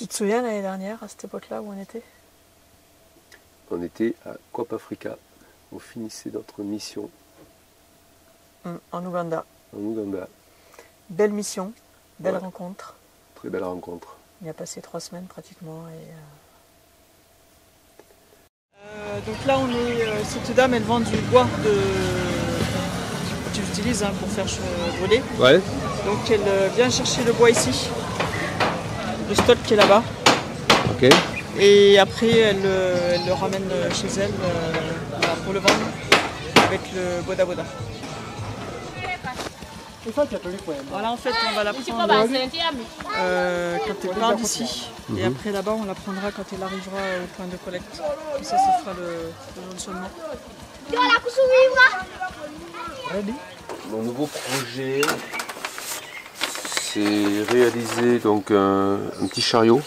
Tu te souviens l'année dernière, à cette époque-là, où on était? On était à Coupe Africa. On finissait notre mission. En Ouganda. En Ouganda. Belle mission, belle rencontre. Très belle rencontre. On y a passé 3 semaines pratiquement. Donc là, cette dame, elle vend du bois que tu utilises pour faire brûler. Ouais. Donc elle vient chercher le bois ici, le stock qui est là-bas. Ok. Et après, elle le ramène chez elle pour le vendre avec le boda boda. Voilà, en fait, on va la prendre quand elle part d'ici. Et après, là-bas, on la prendra quand elle arrivera au point de collecte. Et ça fera le jonchonnement. Mon nouveau projet, c'est réaliser donc un petit chariot,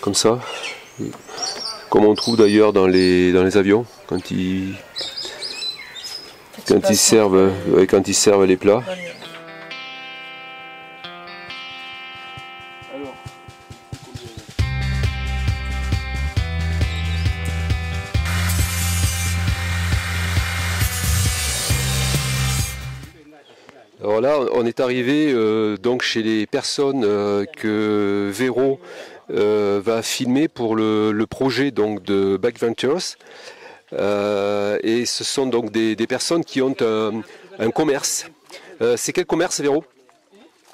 comme ça, comme on trouve d'ailleurs dans les avions, quand ils servent les plats. Alors là, on est arrivé donc chez les personnes que Véro va filmer pour le projet donc de Back Ventures. Et ce sont donc des personnes qui ont un commerce. C'est quel commerce, Véro?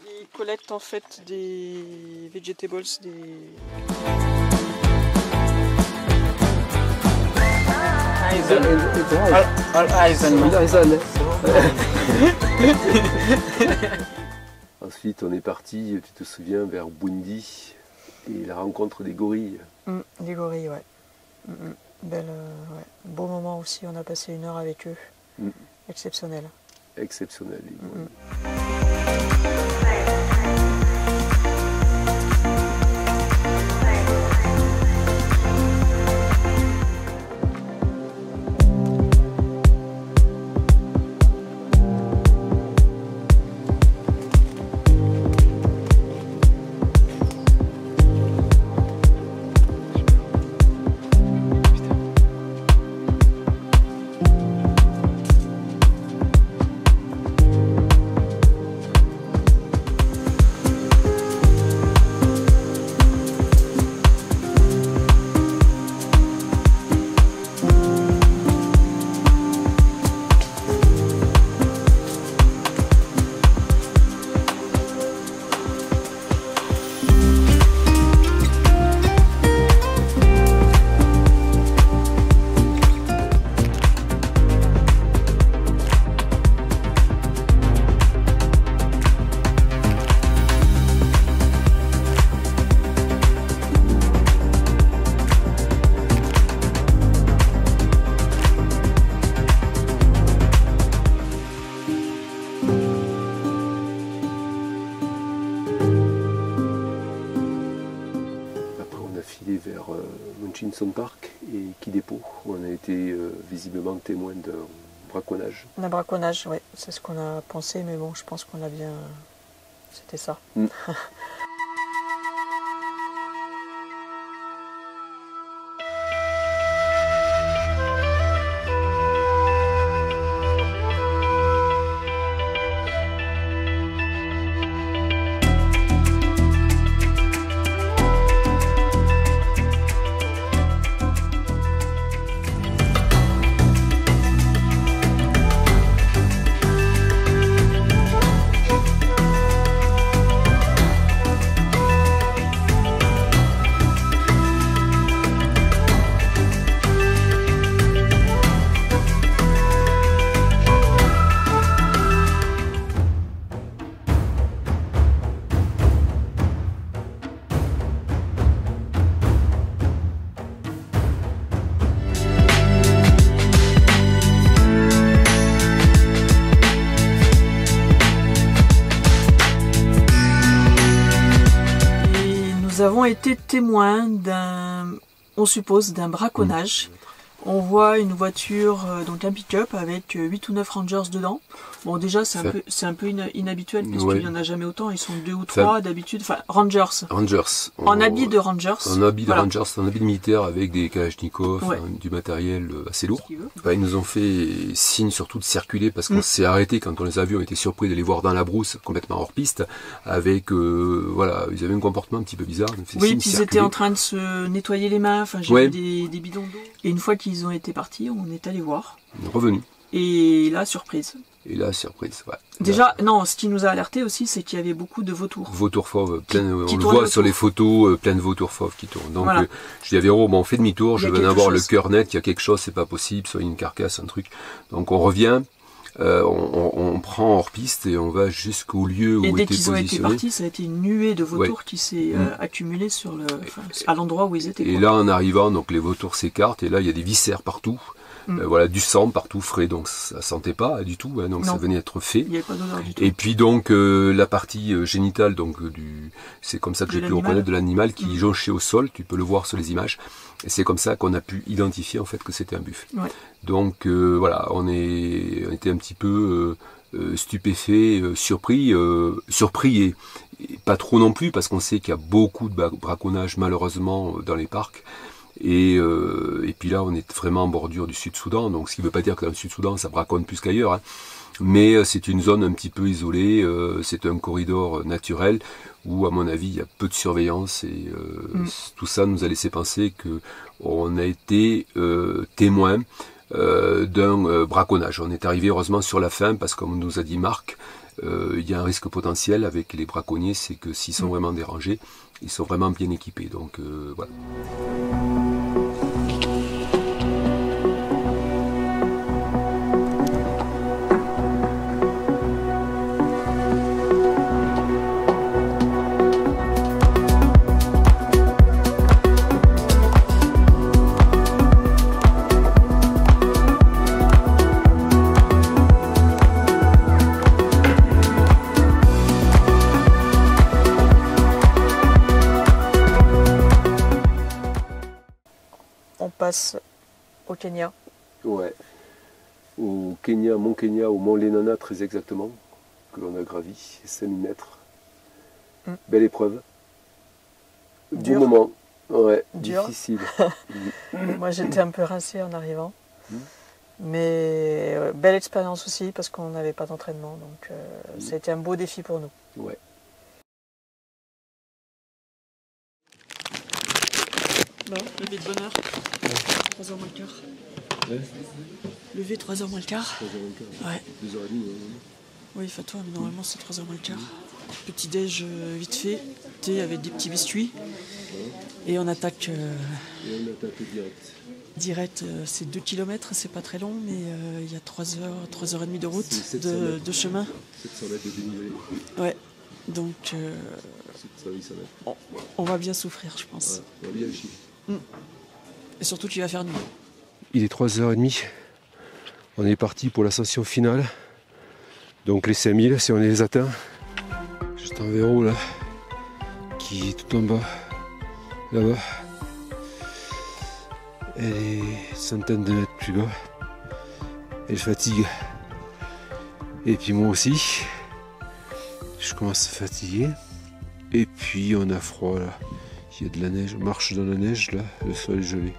Ils collectent en fait des vegetables, Ensuite, on est parti, tu te souviens, vers Bouindi et la rencontre des gorilles. Des gorilles, ouais. Beau moment aussi, on a passé 1 heure avec eux. Exceptionnel. Exceptionnel. Vers Murchison Park et Kidepo, où on a été visiblement témoin d'un braconnage. Un braconnage, oui, c'est ce qu'on a pensé, mais bon, je pense qu'on a bien... C'était ça. Nous avons été témoins on suppose, d'un braconnage On voit une voiture, donc un pick-up avec 8 ou 9 Rangers dedans. Bon, déjà, c'est un peu inhabituel parce qu'il n'y en a jamais autant. Ils sont 2 ou 3 d'habitude. Enfin, Rangers. En habit de Rangers. En habit de Rangers, en habit de militaire avec des Kalachnikov, du matériel assez lourd. Ils nous ont fait signe surtout de circuler parce qu'on s'est arrêté quand on les a vus. On était surpris de les voir dans la brousse, complètement hors piste. Avec, voilà, ils avaient un comportement un petit peu bizarre. Oui, puis ils étaient en train de se nettoyer les mains. Enfin, j'ai vu des bidons d'eau. Et une fois qu'ils ont été partis, on est allé voir. On est revenu. Et là, surprise. Ouais. Déjà, non, ce qui nous a alerté aussi, c'est qu'il y avait beaucoup de vautours. Vautours fauves, on le voit sur les photos, plein de vautours fauves qui tournent. Donc, voilà. Je dis à Véro, bon, on fait demi-tour, je vais en avoir le cœur net, il y a quelque chose, c'est pas possible, soit une carcasse, un truc. Donc on revient, on prend hors piste et on va jusqu'au lieu où était positionné. Et dès qu'ils ont été partis, ça a été une nuée de vautours qui s'est accumulée sur à l'endroit où ils étaient. Et là, en arrivant, donc les vautours s'écartent et là, il y a des viscères partout. Voilà, du sang partout frais, donc ça sentait pas du tout, donc ça venait d'être fait. Il n'y avait pas d'odeur du tout. Et puis donc la partie génitale, donc c'est comme ça que j'ai pu reconnaître de l'animal qui jonchait au sol, tu peux le voir sur les images, et c'est comme ça qu'on a pu identifier en fait que c'était un buffle. Donc voilà, on était un petit peu stupéfait, surpris et pas trop non plus, parce qu'on sait qu'il y a beaucoup de braconnage malheureusement dans les parcs. Et puis là, on est vraiment en bordure du Sud-Soudan, donc ce qui ne veut pas dire que dans le Sud-Soudan, ça braconne plus qu'ailleurs, hein. Mais c'est une zone un petit peu isolée, c'est un corridor naturel où, à mon avis, il y a peu de surveillance, et tout ça nous a laissé penser qu'on a été témoin d'un braconnage. On est arrivé heureusement sur la fin, parce que comme nous a dit Marc, il y a un risque potentiel avec les braconniers, c'est que s'ils sont vraiment dérangés, ils sont vraiment bien équipés, donc voilà. Au Kenya. Ouais, au Kenya, Mont Kenya, au Mont Lenana très exactement, que l'on a gravi, 5000 mètres. Belle épreuve. Bon moment, ouais, difficile. Moi j'étais un peu rincée en arrivant, mais belle expérience aussi parce qu'on n'avait pas d'entraînement, donc ça a été un beau défi pour nous. Ouais. Bon, levé de bonne heure, 3h moins le quart. Levé 3h moins le quart. 3h moins le quart. Ouais. 2h30. Oui, fais-toi, mais normalement c'est 3h moins le quart. Petit déj vite fait, thé avec des petits biscuits. Et on attaque. Direct. Direct, c'est 2 km, c'est pas très long, mais il y a 3h30 de route, de chemin. 700 mètres de dénivelé. Ouais, donc on va bien souffrir, je pense. Ouais, on va bien chier. Et surtout qu'il va faire nuit. Il est 3h30, on est parti pour l'ascension finale. Donc les 5000, si on les atteint, juste un Véro là, qui est tout en bas, là-bas. Elle est centaines de mètres plus bas. Elle fatigue. Et puis moi aussi, je commence à fatiguer. Et puis on a froid là. Il y a de la neige, on marche dans la neige là, le sol est gelé.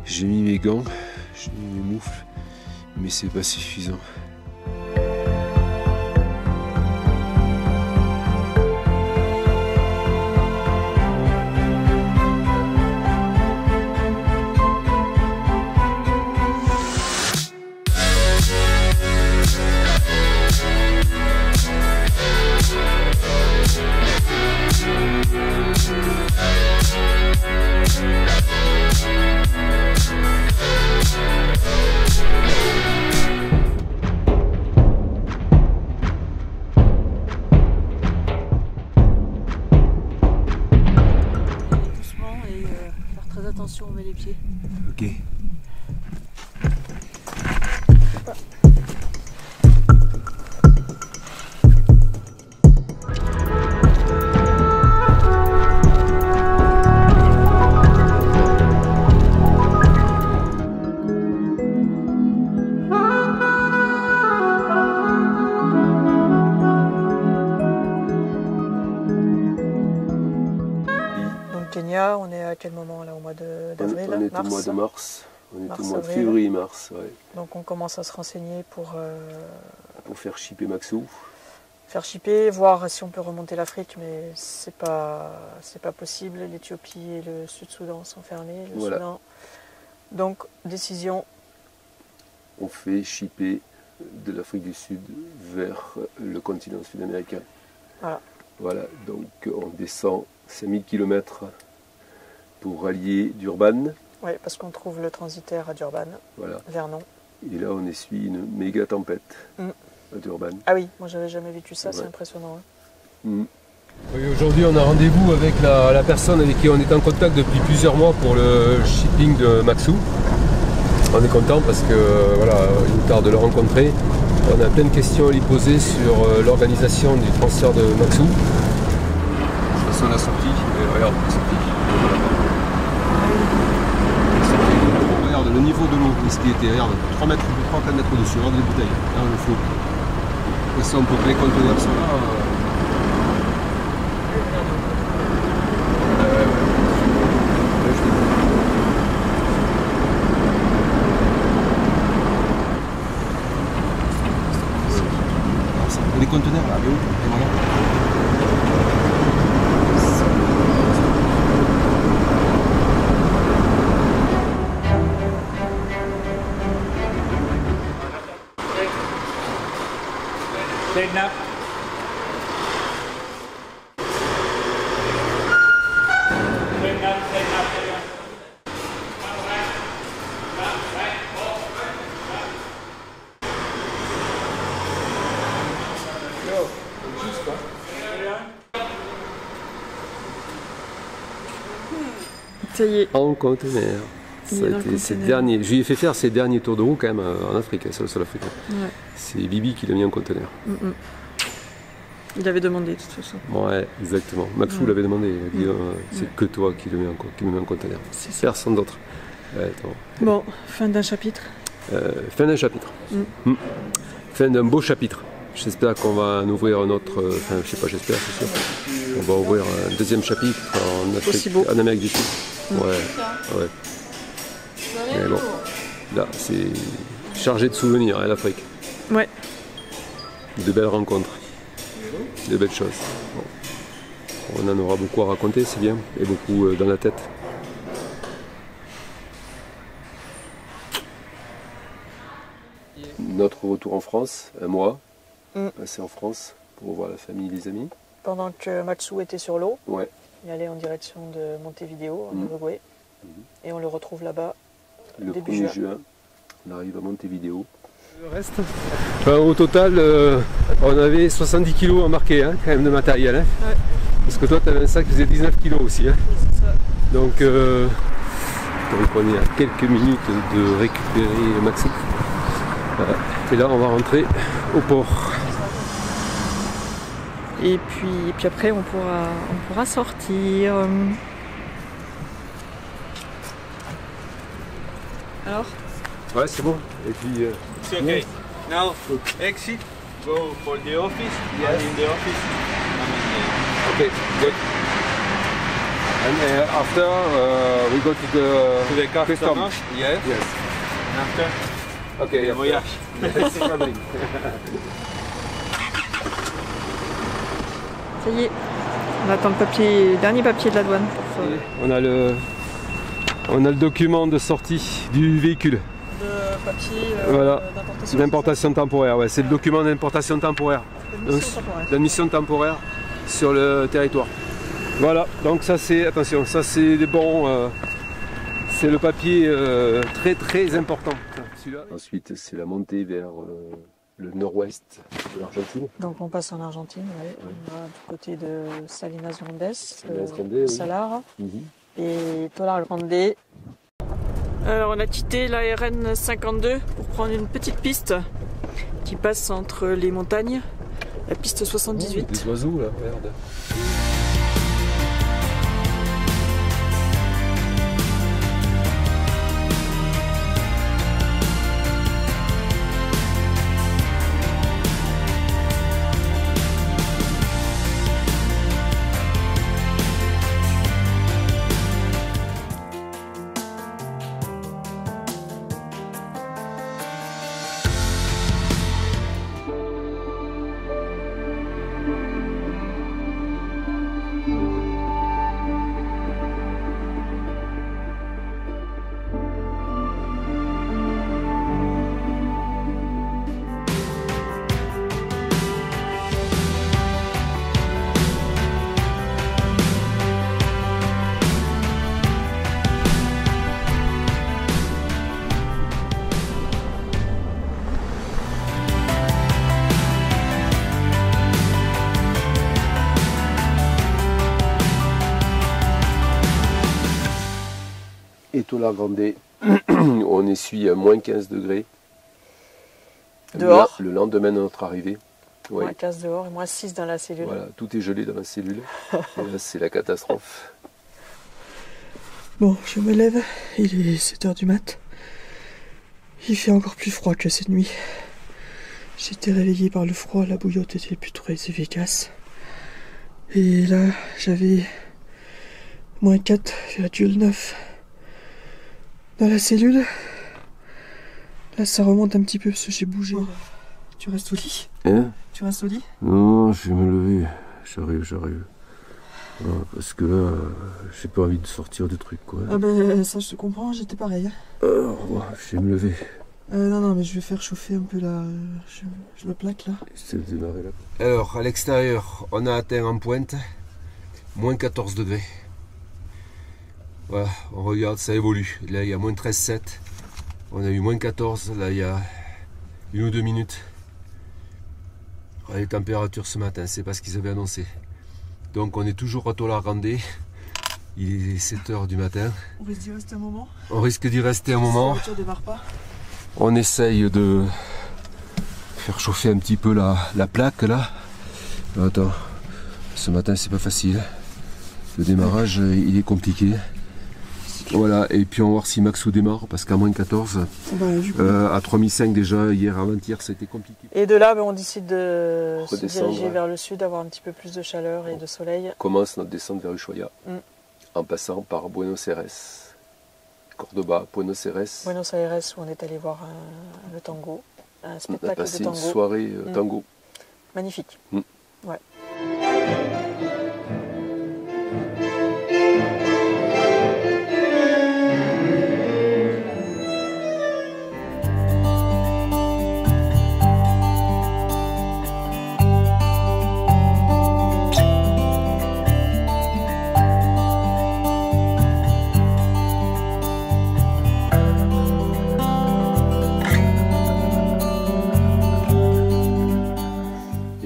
J'ai mis mes gants, j'ai mis mes moufles, mais c'est pas suffisant. Attention, on met les pieds. Ok. Kenya, on est à quel moment là, au mois d'avril? On est au mois de mars, on est au mois de février-mars. Ouais. Donc on commence à se renseigner pour faire shipper Maxou. Faire shipper, voir si on peut remonter l'Afrique, mais c'est pas possible. L'Éthiopie et le Sud-Soudan sont fermés. Le Soudan. Donc décision. On fait shipper de l'Afrique du Sud vers le continent sud-américain. Voilà, donc on descend 5000 km pour rallier Durban. Oui, parce qu'on trouve le transitaire à Durban, Vernon. Et là, on essuie une méga tempête à Durban. Ah oui, moi j'avais jamais vécu ça, c'est impressionnant. Oui, aujourd'hui, on a rendez-vous avec la personne avec qui on est en contact depuis plusieurs mois pour le shipping de Maxou. On est content parce que voilà, il nous tarde de le rencontrer. On a plein de questions à lui poser sur l'organisation du transfert de Maxou. De toute façon, la sortie, regarde, la sortie. Regarde le niveau de l'eau, ce qui était, regarde, 3 mètres, 3-4 mètres au-dessus, regarde les bouteilles, regarde le flot. Et ça, on peut que les conteneurs sont là. Les conteneurs là, mais où? Et voilà. Kidnap. Ça y est. En conteneur. Ça a été ses derniers. Je lui ai fait faire ses derniers tours de roue quand même en Afrique, sur le sol africain. Ouais. C'est Bibi qui l'a mis en conteneur. Il avait demandé de toute façon. Ouais, exactement. Maxou l'avait demandé. Il a dit c'est que toi qui me mets en conteneur. Personne d'autre. Ouais, bon, fin d'un chapitre. Fin d'un chapitre. Fin d'un beau chapitre. J'espère qu'on va en ouvrir un autre. Enfin, je sais pas, j'espère, c'est sûr. On va ouvrir un deuxième chapitre en Amérique du Sud. Ouais. Mais bon, là, c'est chargé de souvenirs, hein, l'Afrique. Ouais. De belles rencontres, de belles choses. Bon. On en aura beaucoup à raconter, c'est bien, et beaucoup dans la tête. Notre retour en France, un mois, passé en France pour voir la famille et les amis. Pendant que Maxou était sur l'eau, il allait en direction de Montevideo, en Uruguay, et on le retrouve là-bas. Le début 1er juin, on arrive à Montevideo. Le reste au total, on avait 70 kg embarqués quand même de matériel. Parce que toi, tu avais un sac qui faisait 19 kg aussi. C'est ça. Donc on est à quelques minutes de récupérer Maxou. Et là, on va rentrer au port. Et puis après, on pourra sortir. Alors? Ouais, c'est bon. Et puis. It's okay. Now exit. Go for the office. Yeah, in the office. Okay, good. And after we go to the customs. Yes. Yes. And after. Okay. Voyage. Ça y est. On attend le dernier papier de la douane. On a le document de sortie du véhicule. De papier d'importation temporaire. Ouais, c'est le document d'importation temporaire. D'admission temporaire sur le territoire. Voilà, donc ça c'est, attention, ça c'est des bons, c'est le papier très très important. Ensuite c'est la montée vers le nord-ouest de l'Argentine. Donc on passe en Argentine, on va du côté de Salinas Grandes, Salar. Et Tolar Grande. Alors on a quitté la RN 52 pour prendre une petite piste qui passe entre les montagnes, la piste 78. Des oiseaux là, regarde. Étola Grande, on essuie à moins 15 degrés. Dehors. Le lendemain de notre arrivée. Ouais. Moins 15 dehors et moins 6 dans la cellule. Voilà, tout est gelé dans la cellule. C'est la catastrophe. Bon, je me lève, il est 7 h du mat. Il fait encore plus froid que cette nuit. J'étais réveillé par le froid, la bouillotte était plus très efficace. Et là, j'avais moins 4,9 dans la cellule. Là, ça remonte un petit peu parce que j'ai bougé. Oh. Tu restes au lit? Hein? Tu restes au lit? Non, je vais me lever. J'arrive. Parce que là, j'ai pas envie de sortir de trucs, quoi. Ah ben, ça, je te comprends, j'étais pareil. Je vais me lever. Non, mais je vais faire chauffer un peu là. Je le plaque là. Je vais démarrer là. Alors, à l'extérieur, on a atteint en pointe moins 14 degrés. Voilà, on regarde, ça évolue. Là, il y a moins 13,7. On a eu moins 14, là, il y a 1 ou 2 minutes. Les températures ce matin, c'est pas ce qu'ils avaient annoncé. Donc, on est toujours à Étola Grande. Il est 7 h du matin. On risque d'y rester un moment. On risque d'y rester un moment. Si la voiture démarre pas. On essaye de faire chauffer un petit peu la plaque là. Attends, ce matin c'est pas facile. Le démarrage il est compliqué. Voilà, et puis on va voir si Maxou démarre parce qu'à moins 14, à 3005 déjà, hier avant-hier, ça a été compliqué. Et de là, on décide de se diriger vers le sud, avoir un petit peu plus de chaleur et de soleil. On commence notre descente vers Ushuaia en passant par Buenos Aires. Cordoba, Buenos Aires. Buenos Aires, où on est allé voir le tango, un spectacle de tango. On a passé une soirée tango. Magnifique. Ouais.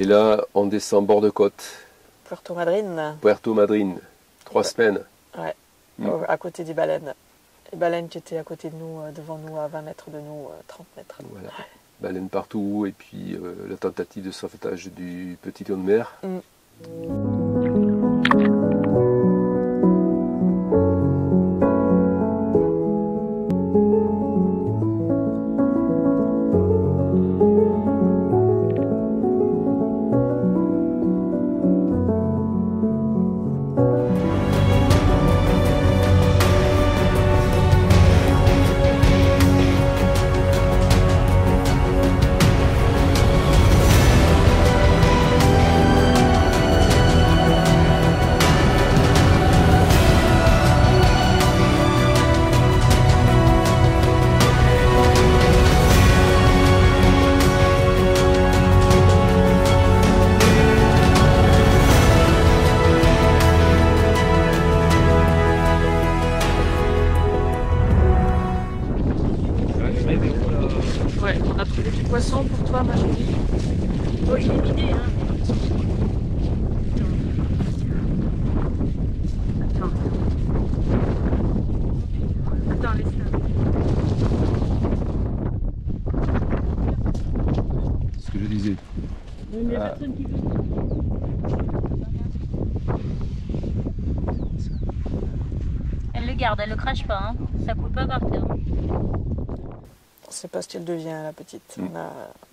Et là, on descend bord de côte. Puerto Madryn. 3 semaines. Ouais, à côté des baleines. Les baleines qui étaient à côté de nous, devant nous, à 20 mètres de nous, 30 mètres. Voilà, baleines partout, et puis la tentative de sauvetage du petit lion de mer. Ouais, on a trouvé du poisson pour toi, ma chérie. Oh, il est vidé, hein. Attends, laisse-la. C'est ce que je disais. Il n'y a personne qui veut. Elle le garde, elle le crache pas, hein. Ça coule pas par terre. On ne sait pas ce qu'elle devient, la petite.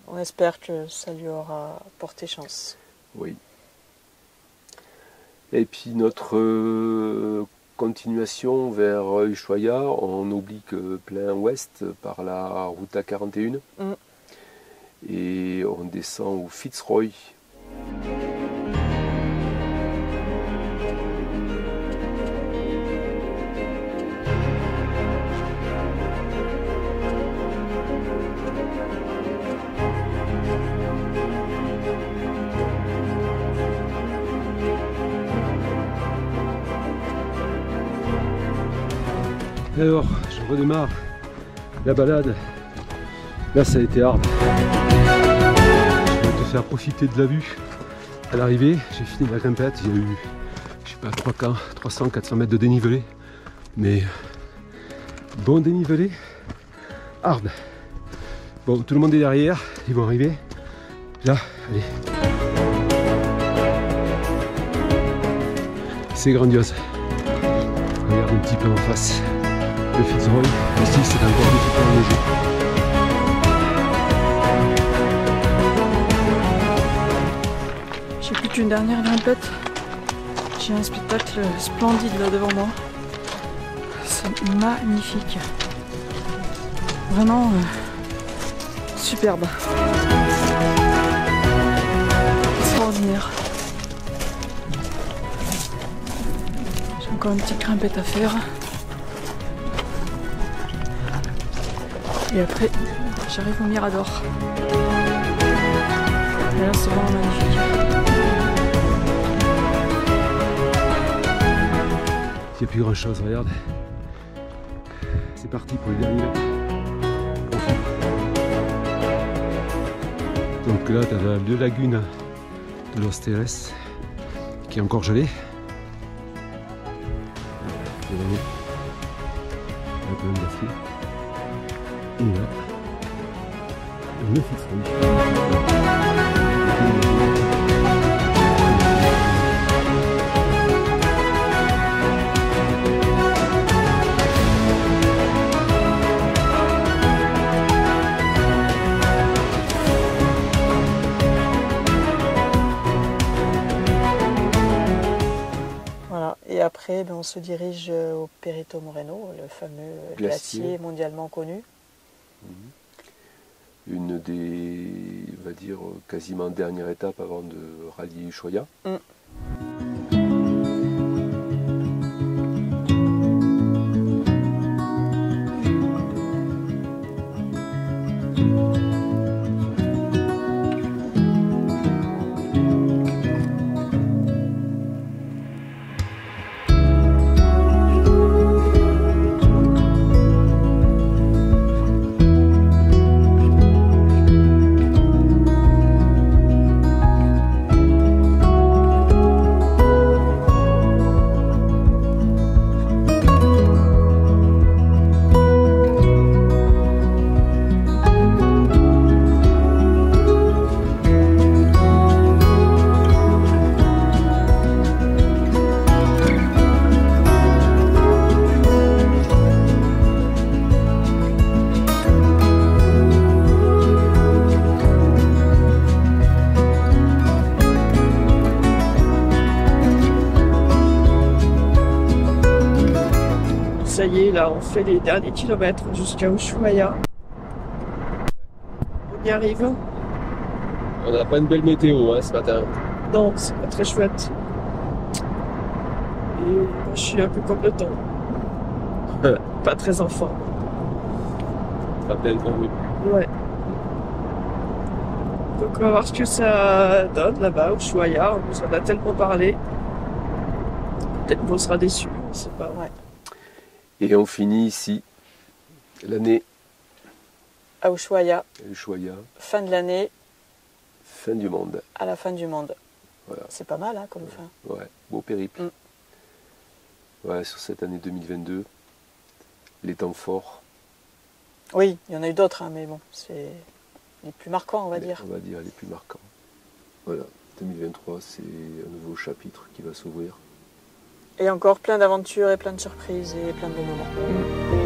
On espère que ça lui aura porté chance. Oui. Et puis notre continuation vers Ushuaia, on oblique plein ouest par la route A41. Et on descend au Fitzroy. Alors, je redémarre la balade. Là, ça a été hard. Je vais te faire profiter de la vue. À l'arrivée, j'ai fini la grimpette. Il y a eu, je sais pas, 300-400 mètres de dénivelé. Mais Bon dénivelé. Hard. Bon, tout le monde est derrière. Ils vont arriver. Là, allez. C'est grandiose. Regarde un petit peu en face. Le Fitzroy. Ici, c'est encore un petit peu enneigé. J'ai plus qu'une dernière grimpette. J'ai un spectacle splendide là devant moi. C'est magnifique. Vraiment superbe. Extraordinaire. J'ai encore une petite grimpette à faire. Et après, j'arrive au Mirador. Et là, c'est vraiment magnifique. Il n'y a plus grand chose, regarde. C'est parti pour les derniers mètres. Donc là, tu as le lagune de Los Terres qui est encore gelé. Et là, le Fitzroy. Et après, on se dirige au Perito Moreno, le fameux glacier mondialement connu. Une des, on va dire, quasiment dernière étape avant de rallier Ushuaia. Ça y est, là, on fait les derniers kilomètres jusqu'à Ushuaia. On y arrive. On n'a pas une belle météo ce matin. Non, c'est pas très chouette. Et moi, je suis un peu comme le temps. Pas très en forme. Pas pleine forme. Ouais. Donc on va voir ce que ça donne là-bas, au Ushuaia. On nous en a tellement parlé. Peut-être qu'on sera déçus, on sait pas. Ouais. Et on finit ici l'année à Ushuaia. Fin de l'année. Fin du monde. À la fin du monde. Voilà. C'est pas mal comme fin. Ouais, beau périple. Ouais, sur cette année 2022, les temps forts. Oui, il y en a eu d'autres, mais bon, c'est les plus marquants, on va dire. On va dire les plus marquants. Voilà, 2023, c'est un nouveau chapitre qui va s'ouvrir. Et encore plein d'aventures et plein de surprises et plein de beaux moments.